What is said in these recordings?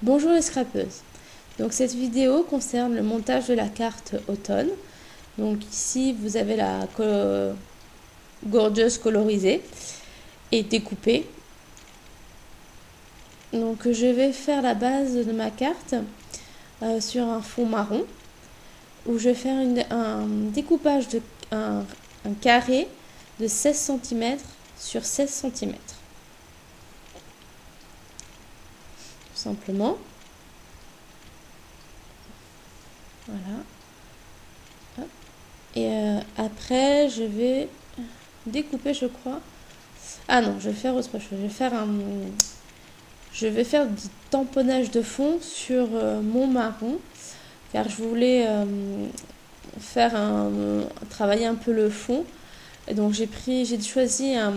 Bonjour les scrapeuses. Donc cette vidéo concerne le montage de la carte automne. Donc ici vous avez la gorgeuse colorisée et découpée. Donc je vais faire la base de ma carte sur un fond marron où je vais faire un découpage de un carré de 16 cm sur 16 cm. Tout simplement. Voilà. Hop. Et après, je vais découper, je crois. Ah non, je vais faire autre chose. Je vais faire du tamponnage de fond sur mon marron, car je voulais travailler un peu le fond. Et donc j'ai choisi un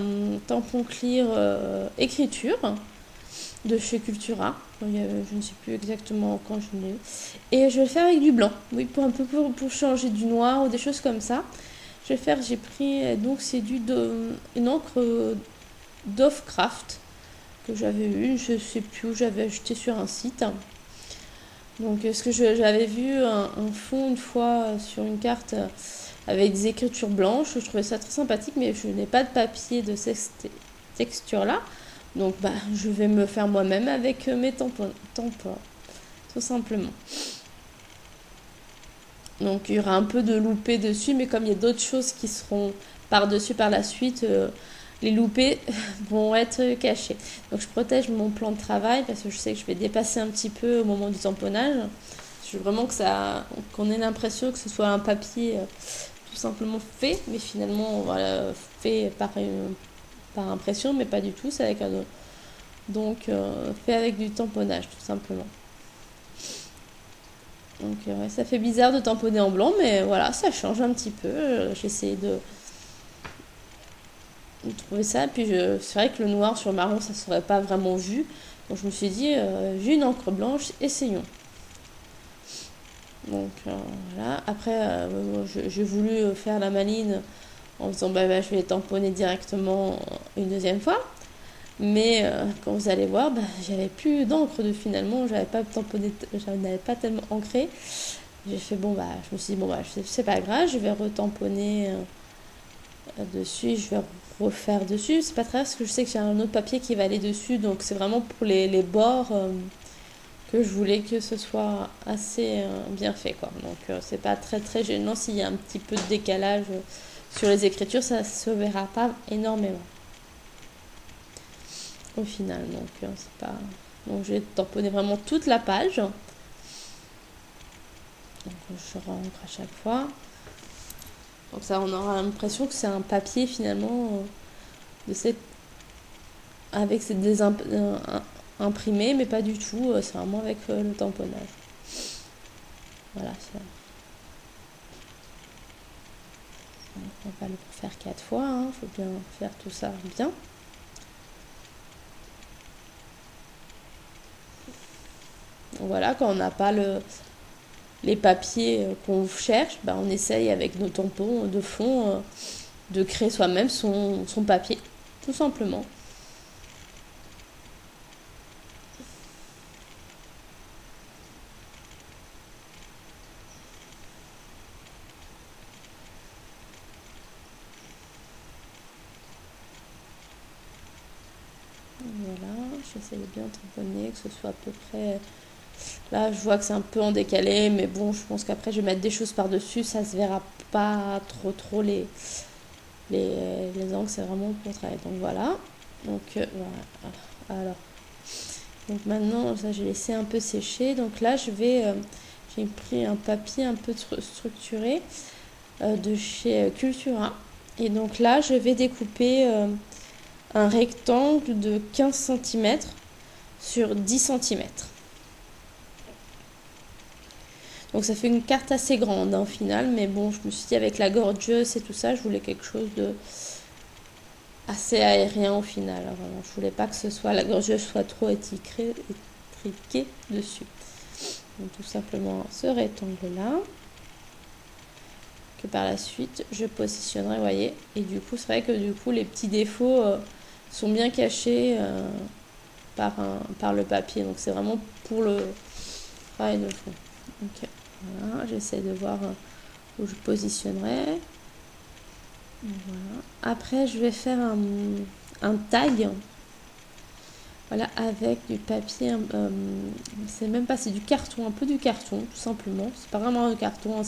tampon clear écriture de chez Cultura. Je ne sais plus exactement quand je l'ai eu. Et je vais le faire avec du blanc. Oui, pour un peu pour changer du noir ou des choses comme ça. J'ai pris, donc c'est une encre Dove Craft que j'avais eu, je sais plus où j'avais acheté sur un site. Donc ce que j'avais vu un fond une fois sur une carte avec des écritures blanches, je trouvais ça très sympathique, mais je n'ai pas de papier de cette texture là. Donc je vais me faire moi-même avec mes tampons, tout simplement. Donc il y aura un peu de loupé dessus, mais comme il y a d'autres choses qui seront par-dessus par la suite, les loupés vont être cachés. Donc je protège mon plan de travail parce que je sais que je vais dépasser un petit peu au moment du tamponnage. Je veux vraiment qu'on ait l'impression que ce soit un papier tout simplement fait, mais finalement voilà, fait par impression, mais pas du tout, c'est avec un autre. Donc fait avec du tamponnage tout simplement. Donc ouais, ça fait bizarre de tamponner en blanc, mais voilà, ça change un petit peu. J'ai essayé de trouver ça. Puis c'est vrai que le noir sur le marron, ça ne serait pas vraiment vu. Donc je me suis dit, j'ai une encre blanche, essayons. Donc voilà. Après, j'ai voulu faire la maline en disant, je vais les tamponner directement une deuxième fois. Mais quand vous allez voir, j'avais plus d'encre de finalement, j'avais pas tamponné, j'avais pas tellement ancré. J'ai fait je me suis dit c'est pas grave, je vais retamponner dessus, je vais refaire dessus. C'est pas très grave parce que je sais que j'ai un autre papier qui va aller dessus, donc c'est vraiment pour les bords que je voulais que ce soit assez bien fait quoi. Donc c'est pas très très gênant s'il y a un petit peu de décalage sur les écritures, ça se verra pas énormément au final. Donc c'est pas. Donc je vais tamponner vraiment toute la page. Donc je rentre à chaque fois. Donc ça, on aura l'impression que c'est un papier finalement de cette avec des imprimés, mais pas du tout. C'est vraiment avec le tamponnage. Voilà. On va le faire 4 fois. Il faut bien faire tout ça bien. Donc voilà, quand on n'a pas les papiers qu'on cherche, on essaye avec nos tampons de fond de créer soi-même son papier, tout simplement. Voilà, j'essaie de bien tamponner, que ce soit à peu près. Là, je vois que c'est un peu en décalé, mais bon, je pense qu'après, je vais mettre des choses par-dessus, ça se verra pas trop les angles, c'est vraiment pour travailler. Donc voilà. Donc voilà. Alors, donc maintenant, ça, j'ai laissé un peu sécher. Donc là, j'ai pris un papier un peu structuré de chez Cultura. Et donc là, je vais découper un rectangle de 15 cm sur 10 cm. Donc ça fait une carte assez grande au final, mais bon, je me suis dit avec la gorgeuse et tout ça, je voulais quelque chose de assez aérien au final. Alors, je voulais pas que la gorgeuse soit trop étriquée dessus. Donc tout simplement ce rectangle là, que par la suite je positionnerai, vous voyez. Et du coup, c'est vrai que du coup les petits défauts sont bien cachés par le papier. Donc c'est vraiment pour le travail de fond. Ok, voilà, j'essaie de voir où je positionnerai. Voilà. Après, je vais faire un tag. Voilà, avec du papier, c'est même pas, c'est du carton, un peu du carton, tout simplement. C'est pas vraiment un carton, hein,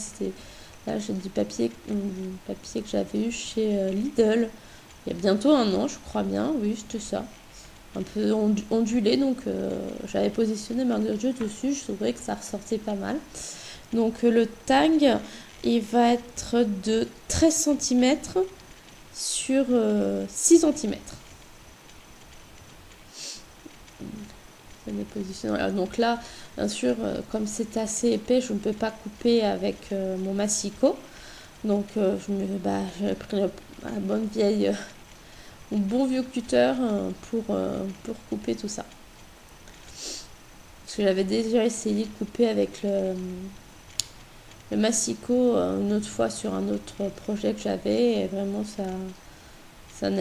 là j'ai du papier que j'avais eu chez Lidl il y a bientôt un an, je crois bien, oui, c'était ça. Un peu ondulé, donc j'avais positionné Margot Dieu dessus, je trouvais que ça ressortait pas mal. Donc le tag, il va être de 13 cm sur 6 cm. Donc là, bien sûr, comme c'est assez épais, je ne peux pas couper avec mon massicot. Donc j'ai pris la bonne vieille, mon bon vieux cutter pour couper tout ça. Parce que j'avais déjà essayé de couper avec le massicot une autre fois sur un autre projet que j'avais, et vraiment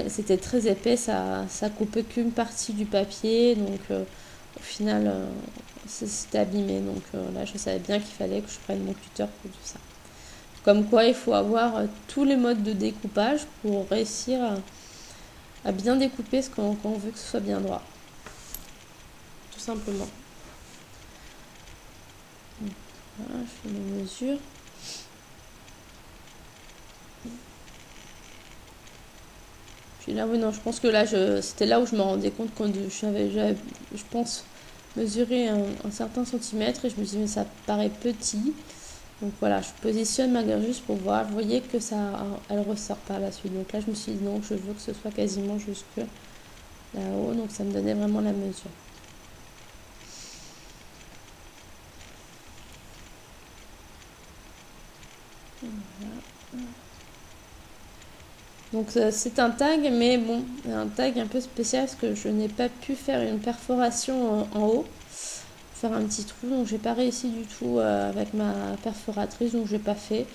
c'était très épais, ça coupait qu'une partie du papier, donc au final c'était abîmé. Donc là je savais bien qu'il fallait que je prenne mon cutter pour tout ça. Comme quoi il faut avoir tous les modes de découpage pour réussir à bien découper ce qu'on veut que ce soit bien droit, tout simplement. Voilà, je fais mes mesures. Puis là, oui, non, je pense que là, c'était là où je me rendais compte quand j'avais, je pense, mesuré un certain centimètre, et je me disais, mais ça paraît petit. Donc voilà, je positionne ma gueule juste pour voir. Vous voyez que elle ressort par la suite. Donc là, je me suis dit, non, je veux que ce soit quasiment jusque là-haut. Donc ça me donnait vraiment la mesure. Voilà. Donc c'est un tag, mais bon, un tag un peu spécial parce que je n'ai pas pu faire une perforation en haut, faire un petit trou, donc j'ai pas réussi du tout avec ma perforatrice, donc j'ai pas fait.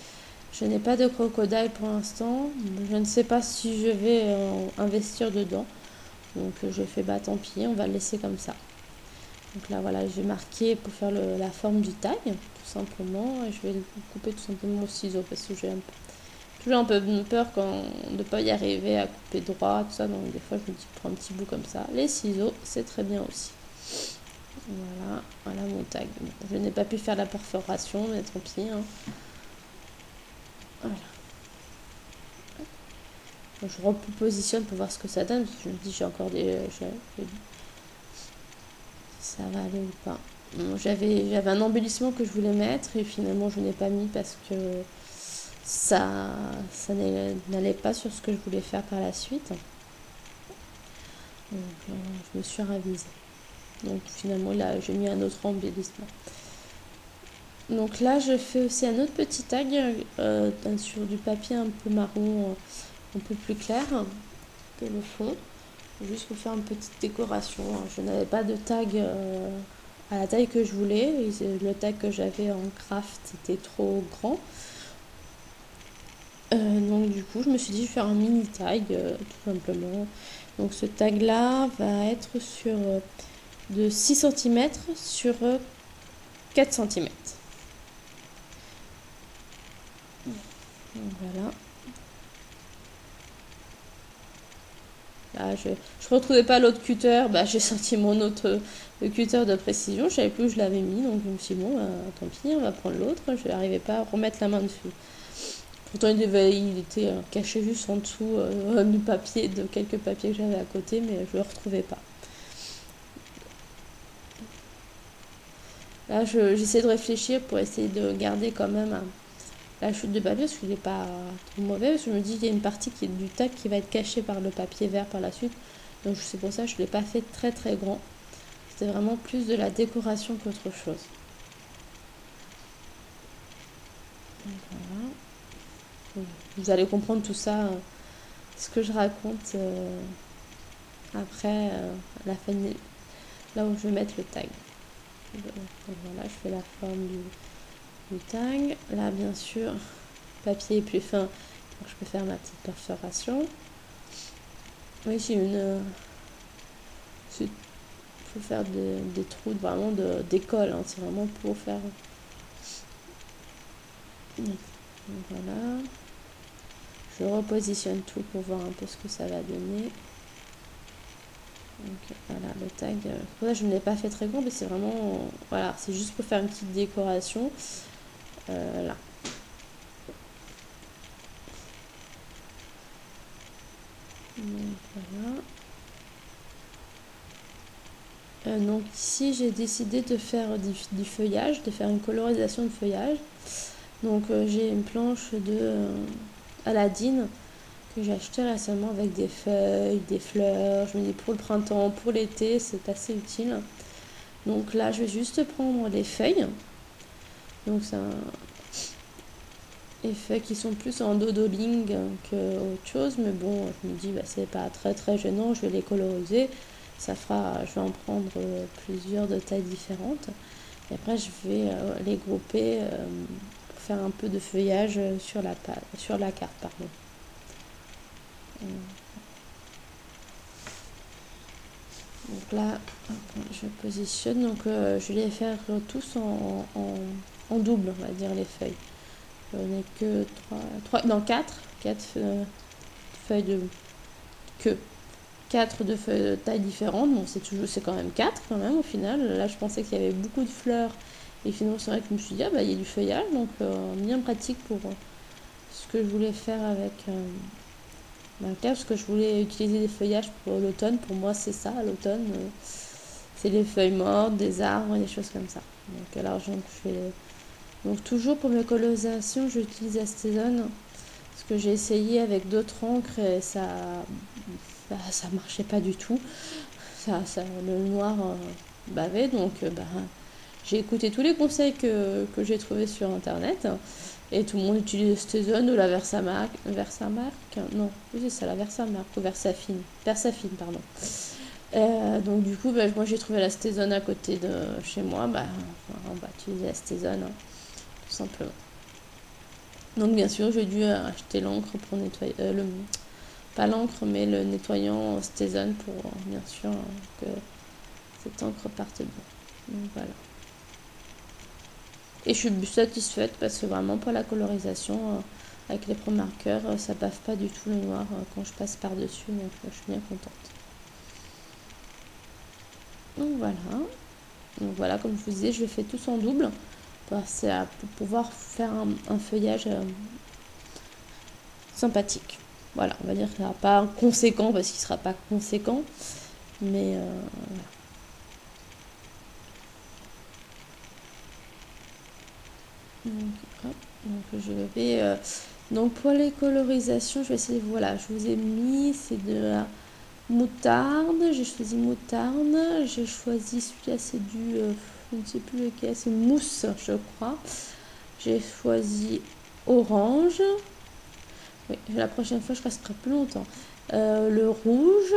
Je n'ai pas de crocodile pour l'instant, je ne sais pas si je vais investir dedans, donc j'ai fait bah tant pis, on va le laisser comme ça. Donc là voilà, j'ai marqué pour faire la forme du tag, tout simplement, et je vais couper tout simplement au ciseau parce que j'ai toujours un peu peur de ne pas y arriver à couper droit, tout ça, donc des fois je me dis prends un petit bout comme ça. Les ciseaux, c'est très bien aussi. Voilà mon tag. Bon, je n'ai pas pu faire la perforation, mais tant pis. Hein. Voilà. Je repositionne pour voir ce que ça donne, parce que je me dis j'ai encore ça va aller ou pas. Bon, j'avais un embellissement que je voulais mettre, et finalement je n'ai pas mis parce que ça n'allait pas sur ce que je voulais faire par la suite. Donc je me suis ravisée. Donc finalement là j'ai mis un autre embellissement. Donc là je fais aussi un autre petit tag sur du papier un peu marron, un peu plus clair que le fond, juste pour faire une petite décoration. Je n'avais pas de tag à la taille que je voulais, le tag que j'avais en craft était trop grand. Donc du coup je me suis dit je vais faire un mini tag tout simplement. Donc ce tag là va être sur de 6 cm sur 4 cm. Voilà. Là, je retrouvais pas l'autre cutter, bah, j'ai sorti mon autre cutter de précision, je savais plus où je l'avais mis, donc je me suis dit bon, tant pis, on va prendre l'autre, je n'arrivais pas à remettre la main dessus. Pourtant il était caché juste en dessous du papier, de quelques papiers que j'avais à côté, mais je le retrouvais pas. Là j'essaie de réfléchir pour essayer de garder quand même la chute de papier, parce qu'il n'est pas trop mauvais, parce que je me dis qu'il y a une partie du tag qui va être cachée par le papier vert par la suite, donc c'est pour ça que je ne l'ai pas fait très très grand. C'était vraiment plus de la décoration qu'autre chose. Voilà. Vous allez comprendre tout ça, ce que je raconte après, à la fin là où je vais mettre le tag. Donc voilà, je fais la forme du tag. Là, bien sûr, le papier est plus fin, donc je peux faire ma petite perforation. Oui, j'ai pour faire des trous vraiment d'école, hein. C'est vraiment pour faire... Donc, voilà. Je repositionne tout pour voir un peu ce que ça va donner. Donc voilà, le tag. Pour ça, je ne l'ai pas fait très grand, mais c'est vraiment... Voilà, c'est juste pour faire une petite décoration. Là. Donc voilà. Donc ici, j'ai décidé de faire du feuillage, de faire une colorisation de feuillage. Donc j'ai une planche de Aladdin que j'ai acheté récemment avec des feuilles, des fleurs. Je me dis pour le printemps, pour l'été, c'est assez utile. Donc là, je vais juste prendre les feuilles. Donc c'est des feuilles qui sont plus en doodling qu'autre chose. Mais bon, je me dis, bah, c'est pas très très gênant, je vais les coloriser. Ça fera, je vais en prendre plusieurs de tailles différentes. Et après, je vais les grouper pour faire un peu de feuillage sur la carte. Pardon. Donc là, je positionne. Donc je vais les faire tous en double, on va dire, les feuilles. Je n'ai que 4 feuilles de queue. 4 de feuilles de taille différente. Bon, c'est quand même 4 quand même au final. Là, je pensais qu'il y avait beaucoup de fleurs. Et finalement, c'est vrai que je me suis dit, ah, bah, il y a du feuillage. Donc, bien pratique pour ce que je voulais faire avec ma carte. Parce que je voulais utiliser des feuillages pour l'automne. Pour moi, c'est ça, l'automne. C'est les feuilles mortes, des arbres, des choses comme ça. Donc, alors, donc toujours pour mes colorisations, j'utilise Astezone. Parce que j'ai essayé avec d'autres encres et ça marchait pas du tout. Le noir bavait, donc j'ai écouté tous les conseils que j'ai trouvés sur internet. Et tout le monde utilise Astezone ou la Versamark. Non, oui, c'est ça, la Versamark ou Versafine. Versafine, pardon. Donc du coup, moi j'ai trouvé la Astezone à côté de chez moi. On va utiliser la Astezone, hein, tout simplement. Donc bien sûr, j'ai dû acheter l'encre pour nettoyer pas l'encre, mais le nettoyant Astezone pour bien sûr que cette encre parte bien. Donc voilà. Et je suis satisfaite parce que vraiment pour la colorisation avec les Pro Markers, ça bave pas du tout le noir quand je passe par dessus, donc je suis bien contente. Donc voilà, comme je vous disais, je le fais tous en double pour pouvoir faire un feuillage sympathique. Voilà, on va dire qu'il ne sera pas conséquent parce qu'il ne sera pas conséquent, mais voilà. Donc je vais donc pour les colorisations, je vais essayer, voilà, je vous ai mis, c'est de la moutarde, j'ai choisi moutarde, j'ai choisi celui-là, c'est du je ne sais plus lequel, c'est mousse, je crois. J'ai choisi orange. Oui, la prochaine fois je resterai plus longtemps. Le rouge.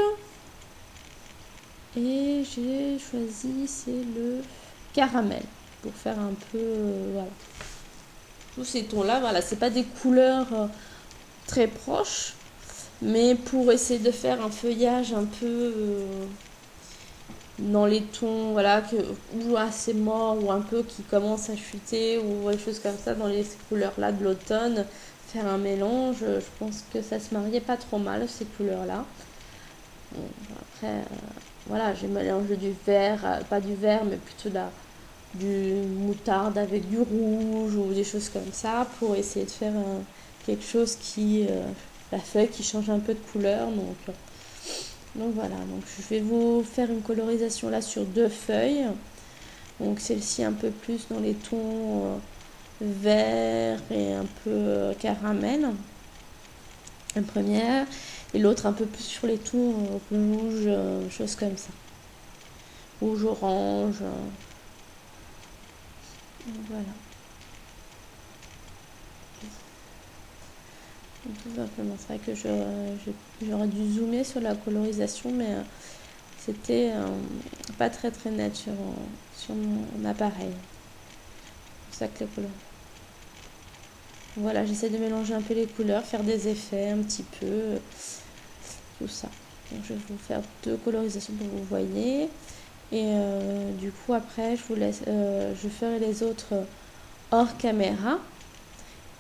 Et j'ai choisi, c'est le caramel pour faire un peu voilà. Tous ces tons là, voilà, c'est pas des couleurs très proches, mais pour essayer de faire un feuillage un peu dans les tons, voilà, ou assez morts, ou un peu qui commence à chuter, ou des choses comme ça, dans les couleurs là de l'automne, faire un mélange, je pense que ça se mariait pas trop mal, ces couleurs là. Bon, après, voilà, j'ai mélangé du vert, pas du vert, mais plutôt du moutarde avec du rouge, ou des choses comme ça, pour essayer de faire quelque chose la feuille qui change un peu de couleur, donc voilà, donc je vais vous faire une colorisation là sur 2 feuilles. Donc celle-ci un peu plus dans les tons vert et un peu caramel, la première, et l'autre un peu plus sur les tons rouge, choses comme ça. Rouge, orange. Voilà. Tout simplement, c'est vrai que j'aurais dû zoomer sur la colorisation, mais c'était pas très très net sur mon appareil. C'est ça que les couleurs. Voilà, j'essaie de mélanger un peu les couleurs, faire des effets un petit peu, tout ça. Donc je vais vous faire 2 colorisations pour que vous voyez. Et du coup, après, je ferai les autres hors caméra.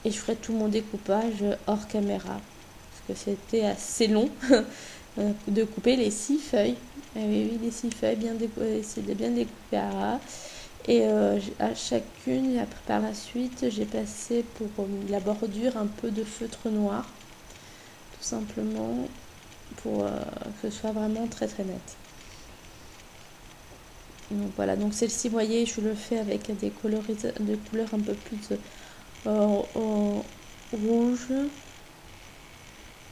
Et je ferai tout mon découpage hors caméra. Parce que c'était assez long de couper les 6 feuilles. Ah oui, oui, les 6 feuilles, c'est de bien découper à ras. Et à chacune, après, par la suite, j'ai passé pour la bordure un peu de feutre noir. Tout simplement pour que ce soit vraiment très très net. Donc voilà, donc celle-ci, vous voyez, je le fais avec des couleurs un peu plus rouge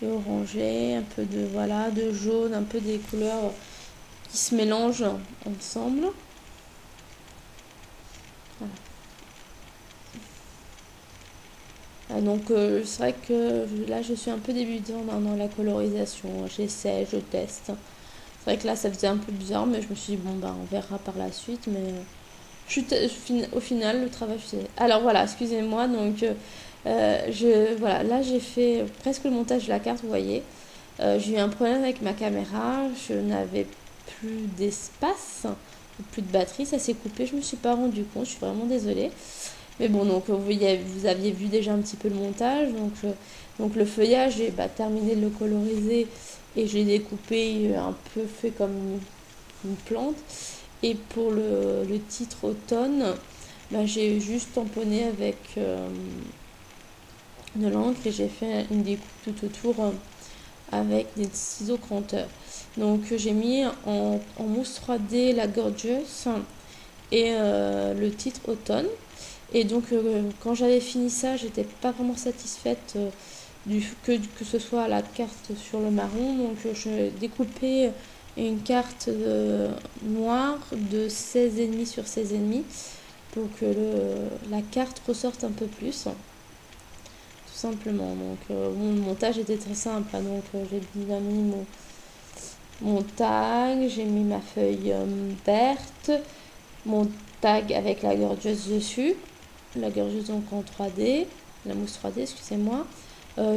et orangé, un peu de voilà, de jaune, un peu des couleurs qui se mélangent ensemble. Voilà. Ah, donc c'est vrai que là je suis un peu débutante dans la colorisation. J'essaie, je teste. C'est vrai que là ça faisait un peu bizarre, mais je me suis dit bon bah on verra par la suite. Mais au final le travail faisait. Alors voilà, excusez-moi. Donc voilà, là j'ai fait presque le montage de la carte, vous voyez. J'ai eu un problème avec ma caméra, je n'avais plus d'espace, plus de batterie, ça s'est coupé, je me suis pas rendu compte, je suis vraiment désolée. Mais bon, donc vous aviez vu déjà un petit peu le montage, donc le feuillage, j'ai terminé de le coloriser et j'ai découpé un peu fait comme une plante. Et pour le titre automne, j'ai juste tamponné avec de l'encre et j'ai fait une découpe tout autour avec des ciseaux cranteurs. Donc j'ai mis en mousse 3D la Gorgeous et le titre automne. Et donc quand j'avais fini ça, j'étais pas vraiment satisfaite que ce soit la carte sur le marron. Donc je découpais une carte noire de 16,5 sur 16,5 pour que la carte ressorte un peu plus. Tout simplement. Donc mon montage était très simple. Hein. Donc j'ai bien mis mon tag, j'ai mis ma feuille verte, mon tag avec la gorgeuse dessus, la gorgeuse donc en 3D, la mousse 3D, excusez-moi.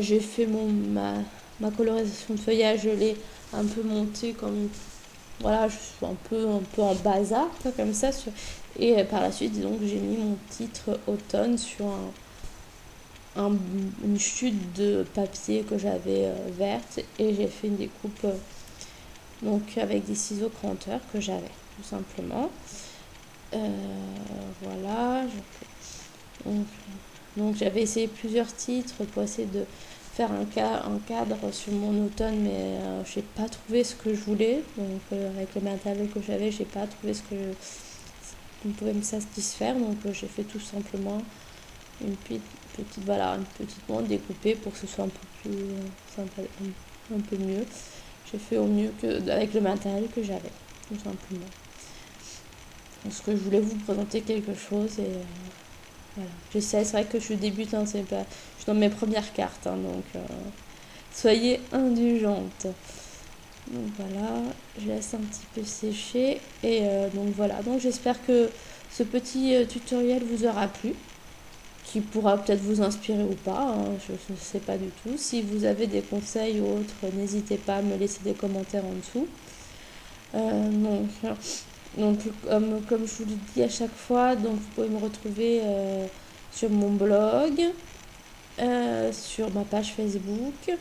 J'ai fait ma colorisation de feuillage, je l'ai un peu montée comme voilà, je suis un peu en bazar, comme ça. Et par la suite, donc j'ai mis mon titre automne sur une chute de papier que j'avais verte et j'ai fait une découpe donc avec des ciseaux cranteurs que j'avais tout simplement. Voilà. Donc j'avais essayé plusieurs titres pour essayer de faire un cadre sur mon automne, mais j'ai pas trouvé ce que je voulais. Donc avec le matériel que j'avais, j'ai pas trouvé ce qui pouvait me satisfaire. Donc j'ai fait tout simplement une petite bande découpée pour que ce soit un peu plus un peu mieux. J'ai fait au mieux avec le matériel que j'avais, tout simplement. Parce que je voulais vous présenter quelque chose et voilà. J'essaie, c'est vrai que je débute, hein, je suis dans mes premières cartes, hein, donc soyez indulgentes. Donc voilà, je laisse un petit peu sécher et donc voilà. Donc j'espère que ce petit tutoriel vous aura plu, qui pourra peut-être vous inspirer ou pas, hein, je ne sais pas du tout. Si vous avez des conseils ou autres, n'hésitez pas à me laisser des commentaires en dessous. Donc comme je vous le dis à chaque fois, donc vous pouvez me retrouver sur mon blog, sur ma page Facebook.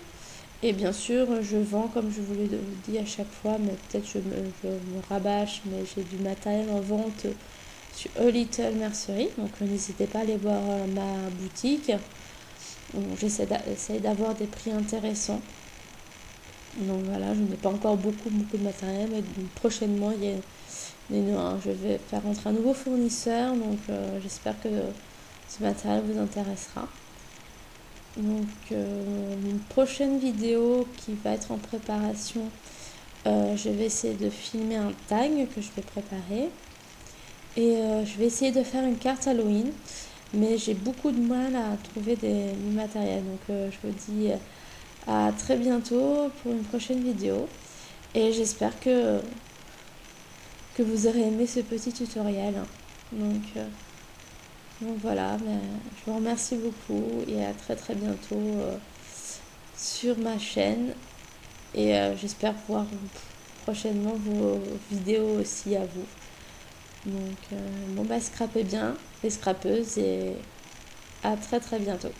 Et bien sûr, je vends, comme je vous le dis à chaque fois, mais peut-être je me rabâche, mais j'ai du matériel en vente sur A Little Mercery. Donc n'hésitez pas à aller voir ma boutique. J'essaie d'avoir des prix intéressants. Donc voilà, je n'ai pas encore beaucoup de matériel, mais prochainement, je vais faire rentrer un nouveau fournisseur. Donc j'espère que ce matériel vous intéressera. Donc une prochaine vidéo qui va être en préparation, je vais essayer de filmer un tag que je vais préparer. Et je vais essayer de faire une carte Halloween. Mais j'ai beaucoup de mal à trouver du matériel. Donc je vous dis à très bientôt pour une prochaine vidéo. Et j'espère que vous aurez aimé ce petit tutoriel. Donc voilà, je vous remercie beaucoup et à très très bientôt sur ma chaîne. Et j'espère pouvoir prochainement vos vidéos aussi à vous. Donc, bon, bah, scrapez bien, les scrapeuses, et à très très bientôt.